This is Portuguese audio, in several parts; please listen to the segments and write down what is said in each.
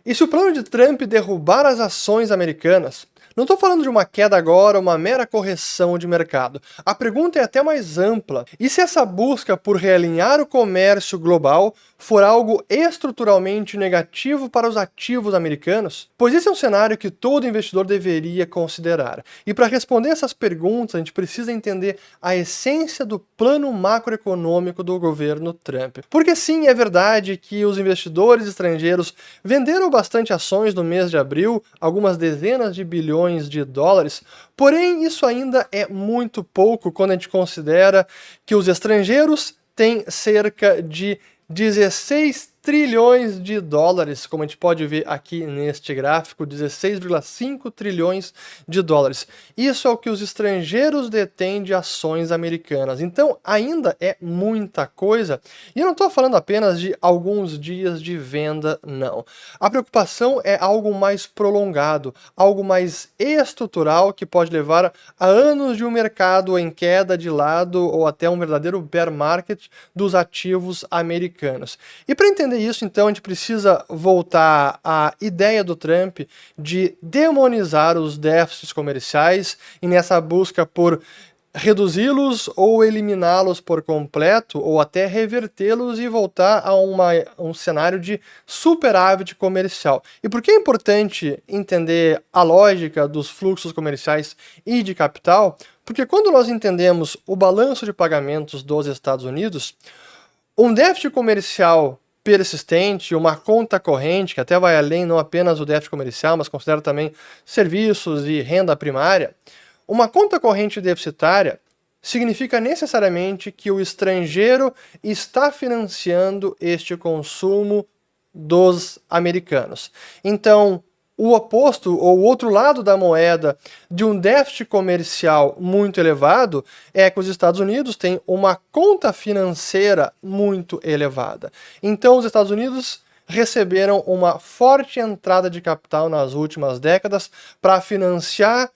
E se o plano de Trump derrubar as ações americanas, não estou falando de uma queda agora, uma mera correção de mercado. A pergunta é até mais ampla. E se essa busca por realinhar o comércio global for algo estruturalmente negativo para os ativos americanos? Pois esse é um cenário que todo investidor deveria considerar. E para responder essas perguntas, a gente precisa entender a essência do plano macroeconômico do governo Trump. Porque sim, é verdade que os investidores estrangeiros venderam bastante ações no mês de abril, algumas dezenas de bilhões de dólares, porém isso ainda é muito pouco quando a gente considera que os estrangeiros têm cerca de 16 trilhões de dólares, como a gente pode ver aqui neste gráfico, 16,5 trilhões de dólares. Isso é o que os estrangeiros detêm de ações americanas. Então, ainda é muita coisa. E eu não estou falando apenas de alguns dias de venda, não. A preocupação é algo mais prolongado, algo mais estrutural que pode levar a anos de um mercado em queda de lado ou até um verdadeiro bear market dos ativos americanos. E para entender isso, então, a gente precisa voltar à ideia do Trump de demonizar os déficits comerciais e nessa busca por reduzi-los ou eliminá-los por completo ou até revertê-los e voltar a um cenário de superávit comercial. E por que é importante entender a lógica dos fluxos comerciais e de capital? Porque quando nós entendemos o balanço de pagamentos dos Estados Unidos, um déficit comercial persistente, uma conta corrente, que até vai além não apenas do déficit comercial, mas considera também serviços e renda primária, uma conta corrente deficitária significa necessariamente que o estrangeiro está financiando este consumo dos americanos. Então, o oposto, ou o outro lado da moeda de um déficit comercial muito elevado é que os Estados Unidos têm uma conta financeira muito elevada. Então, os Estados Unidos receberam uma forte entrada de capital nas últimas décadas para financiar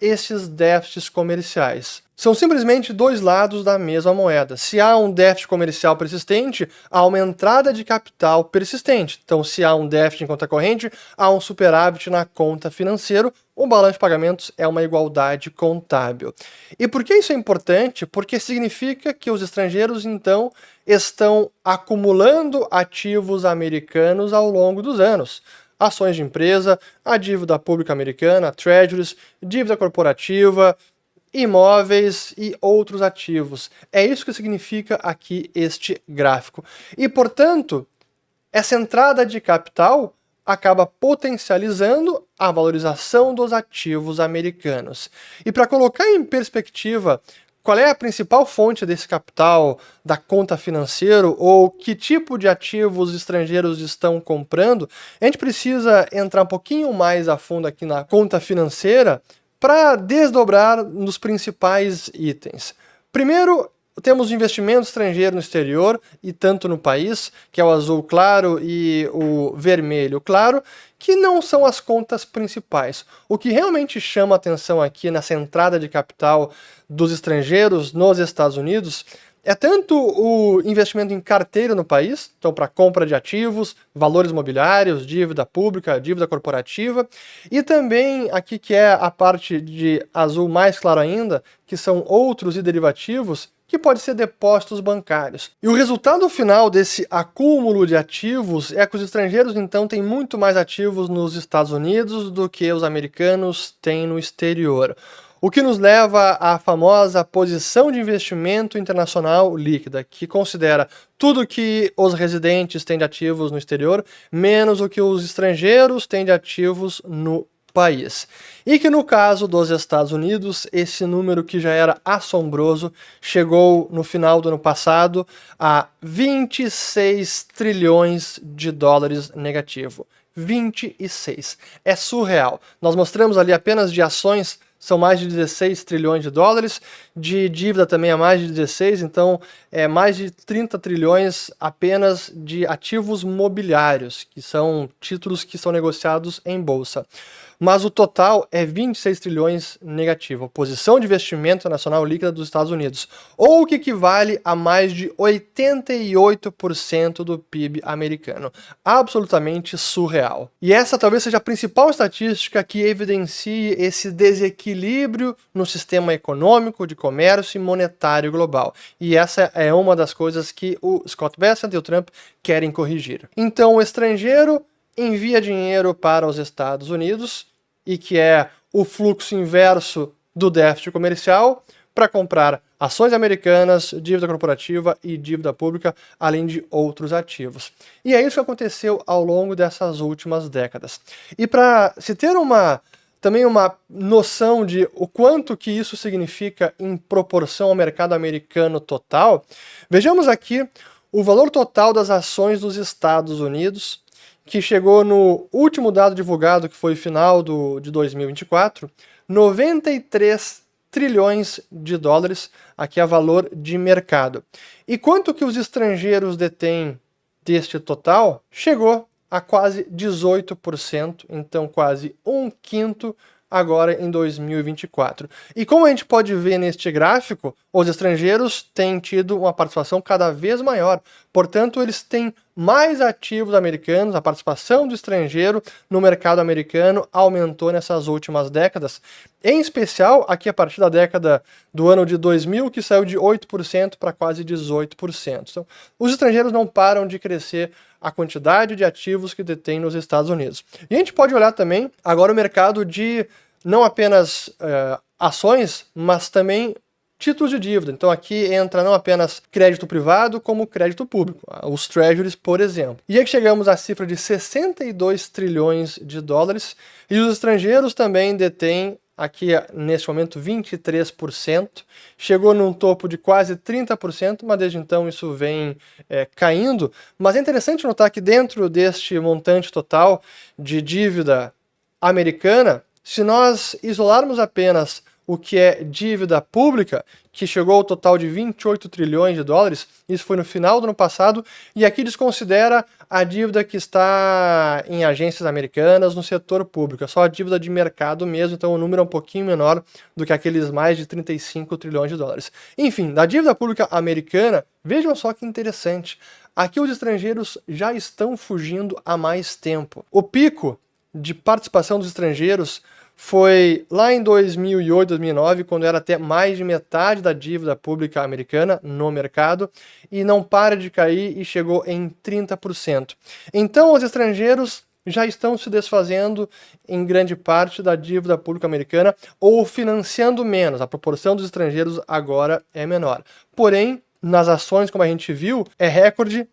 esses déficits comerciais. São simplesmente dois lados da mesma moeda. Se há um déficit comercial persistente, há uma entrada de capital persistente. Então, se há um déficit em conta corrente, há um superávit na conta financeira. O balanço de pagamentos é uma igualdade contábil. E por que isso é importante? Porque significa que os estrangeiros, então, estão acumulando ativos americanos ao longo dos anos. Ações de empresa, a dívida pública americana, treasuries, dívida corporativa, imóveis e outros ativos. É isso que significa aqui este gráfico. E, portanto, essa entrada de capital acaba potencializando a valorização dos ativos americanos. E para colocar em perspectiva qual é a principal fonte desse capital da conta financeira ou que tipo de ativos estrangeiros estão comprando, a gente precisa entrar um pouquinho mais a fundo aqui na conta financeira para desdobrar nos principais itens. Primeiro, temos o investimento estrangeiro no exterior e tanto no país, que é o azul claro e o vermelho claro, que não são as contas principais. O que realmente chama atenção aqui nessa entrada de capital dos estrangeiros nos Estados Unidos é tanto o investimento em carteira no país, então para compra de ativos, valores imobiliários, dívida pública, dívida corporativa, e também aqui que é a parte de azul mais claro ainda, que são outros e derivativos, que pode ser depósitos bancários. E o resultado final desse acúmulo de ativos é que os estrangeiros então têm muito mais ativos nos Estados Unidos do que os americanos têm no exterior. O que nos leva à famosa posição de investimento internacional líquida, que considera tudo que os residentes têm de ativos no exterior, menos o que os estrangeiros têm de ativos no país. E que no caso dos Estados Unidos, esse número que já era assombroso, chegou no final do ano passado a 26 trilhões de dólares negativo. 26. É surreal. Nós mostramos ali apenas de ações, são mais de 16 trilhões de dólares, de dívida também é mais de 16, então é mais de 30 trilhões apenas de ativos mobiliários, que são títulos que são negociados em bolsa. Mas o total é 26 trilhões negativo, a posição de investimento nacional líquida dos Estados Unidos, ou o que equivale a mais de 88% do PIB americano. Absolutamente surreal. E essa talvez seja a principal estatística que evidencie esse desequilíbrio no sistema econômico, de comércio e monetário global. E essa é uma das coisas que o Scott Bessent e o Trump querem corrigir. Então o estrangeiro envia dinheiro para os Estados Unidos, e que é o fluxo inverso do déficit comercial, para comprar ações americanas, dívida corporativa e dívida pública, além de outros ativos. E é isso que aconteceu ao longo dessas últimas décadas. E para se ter também uma noção de o quanto que isso significa em proporção ao mercado americano total, vejamos aqui o valor total das ações dos Estados Unidos, que chegou no último dado divulgado, que foi final de 2024, 93 trilhões de dólares, aqui é valor de mercado. E quanto que os estrangeiros detêm deste total? Chegou a quase 18%, então quase um quinto agora em 2024. E como a gente pode ver neste gráfico, os estrangeiros têm tido uma participação cada vez maior. Portanto, eles têm mais ativos americanos, a participação do estrangeiro no mercado americano aumentou nessas últimas décadas. Em especial, aqui a partir da década do ano de 2000, que saiu de 8% para quase 18%. Então, os estrangeiros não param de crescer a quantidade de ativos que detêm nos Estados Unidos. E a gente pode olhar também agora o mercado de não apenas ações, mas também títulos de dívida. Então aqui entra não apenas crédito privado, como crédito público, os treasuries, por exemplo. E aí chegamos à cifra de 62 trilhões de dólares, e os estrangeiros também detêm, aqui neste momento, 23%, chegou num topo de quase 30%, mas desde então isso vem caindo. Mas é interessante notar que dentro deste montante total de dívida americana, se nós isolarmos apenas o que é dívida pública, que chegou ao total de 28 trilhões de dólares, isso foi no final do ano passado, e aqui desconsidera a dívida que está em agências americanas no setor público, é só a dívida de mercado mesmo, então o número é um pouquinho menor do que aqueles mais de 35 trilhões de dólares. Enfim, da dívida pública americana, vejam só que interessante, aqui os estrangeiros já estão fugindo há mais tempo. O pico de participação dos estrangeiros foi lá em 2008, 2009, quando era até mais de metade da dívida pública americana no mercado, e não para de cair e chegou em 30%. Então os estrangeiros já estão se desfazendo em grande parte da dívida pública americana ou financiando menos, a proporção dos estrangeiros agora é menor. Porém, nas ações, como a gente viu, é recorde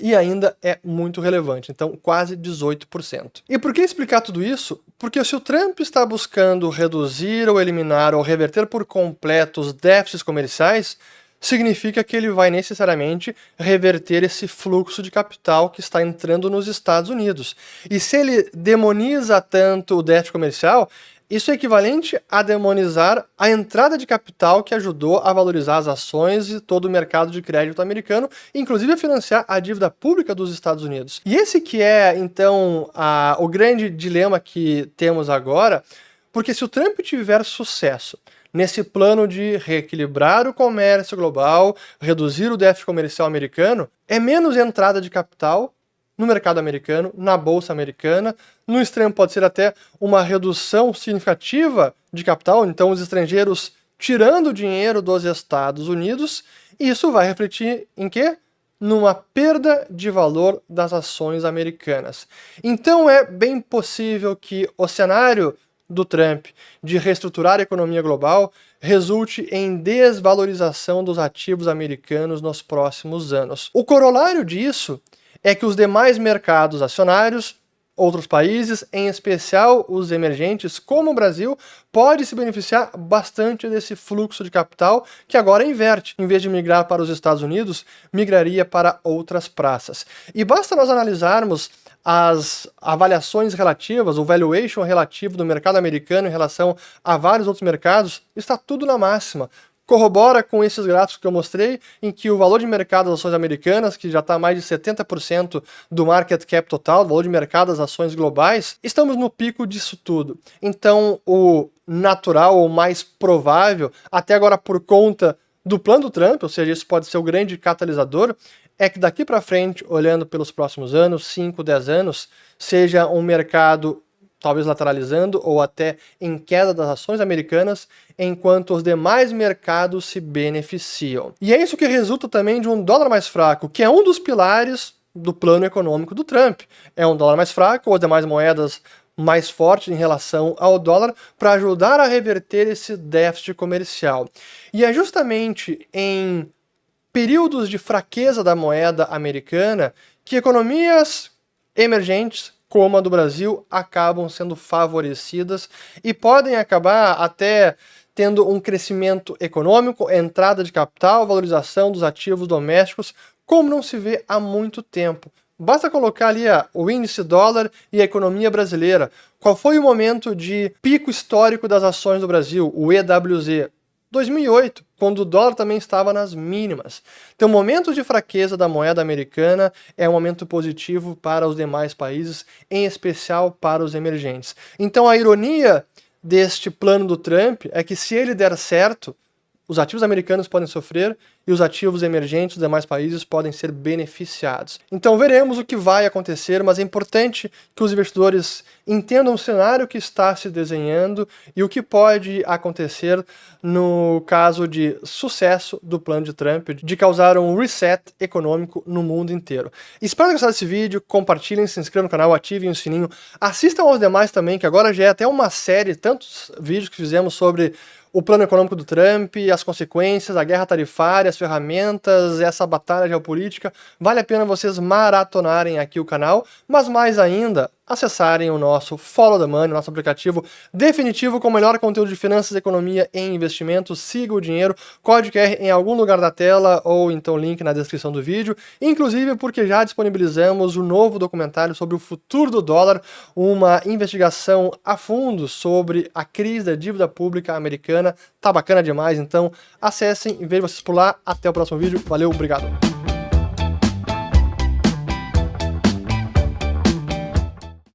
e ainda é muito relevante, então quase 18%. E por que explicar tudo isso? Porque se o Trump está buscando reduzir ou eliminar ou reverter por completo os déficits comerciais, significa que ele vai necessariamente reverter esse fluxo de capital que está entrando nos Estados Unidos. E se ele demoniza tanto o déficit comercial, isso é equivalente a demonizar a entrada de capital que ajudou a valorizar as ações e todo o mercado de crédito americano, inclusive a financiar a dívida pública dos Estados Unidos. E esse que é, então, o grande dilema que temos agora, porque se o Trump tiver sucesso nesse plano de reequilibrar o comércio global, reduzir o déficit comercial americano, é menos entrada de capital no mercado americano, na bolsa americana. No extremo pode ser até uma redução significativa de capital, então os estrangeiros tirando dinheiro dos Estados Unidos, e isso vai refletir em quê? Numa perda de valor das ações americanas. Então é bem possível que o cenário do Trump de reestruturar a economia global resulte em desvalorização dos ativos americanos nos próximos anos. O corolário disso é que os demais mercados acionários Outros países, em especial os emergentes, como o Brasil, pode se beneficiar bastante desse fluxo de capital que agora inverte. Em vez de migrar para os Estados Unidos, migraria para outras praças. E basta nós analisarmos as avaliações relativas, o valuation relativo do mercado americano em relação a vários outros mercados, está tudo na máxima. Corrobora com esses gráficos que eu mostrei, em que o valor de mercado das ações americanas, que já está mais de 70% do market cap total, o valor de mercado das ações globais, estamos no pico disso tudo. Então, o natural ou mais provável, até agora por conta do plano do Trump, ou seja, isso pode ser o grande catalisador, é que daqui para frente, olhando pelos próximos anos, 5, 10 anos, seja um mercado talvez lateralizando ou até em queda das ações americanas, enquanto os demais mercados se beneficiam. E é isso que resulta também de um dólar mais fraco, que é um dos pilares do plano econômico do Trump. É um dólar mais fraco, ou as demais moedas mais fortes em relação ao dólar, para ajudar a reverter esse déficit comercial. E é justamente em períodos de fraqueza da moeda americana que economias emergentes, como a do Brasil, acabam sendo favorecidas e podem acabar até tendo um crescimento econômico, entrada de capital, valorização dos ativos domésticos, como não se vê há muito tempo. Basta colocar ali o índice dólar e a economia brasileira. Qual foi o momento de pico histórico das ações do Brasil, o EWZ? 2008, quando o dólar também estava nas mínimas. Então, o momento de fraqueza da moeda americana é um momento positivo para os demais países, em especial para os emergentes. Então, a ironia deste plano do Trump é que, se ele der certo, os ativos americanos podem sofrer e os ativos emergentes dos demais países podem ser beneficiados. Então veremos o que vai acontecer, mas é importante que os investidores entendam o cenário que está se desenhando e o que pode acontecer no caso de sucesso do plano de Trump, de causar um reset econômico no mundo inteiro. Espero ter gostado desse vídeo, compartilhem, se inscrevam no canal, ativem o sininho, assistam aos demais também, que agora já é até uma série, tantos vídeos que fizemos sobre o plano econômico do Trump, as consequências, a guerra tarifária, as ferramentas, essa batalha geopolítica. Vale a pena vocês maratonarem aqui o canal, mas mais ainda, acessarem o nosso Follow the Money, nosso aplicativo definitivo com o melhor conteúdo de finanças, economia e investimentos. Siga o dinheiro, código QR em algum lugar da tela ou então link na descrição do vídeo, inclusive porque já disponibilizamos o novo documentário sobre o futuro do dólar, uma investigação a fundo sobre a crise da dívida pública americana. Tá bacana demais, então acessem e vejo vocês por lá. Até o próximo vídeo, valeu, obrigado!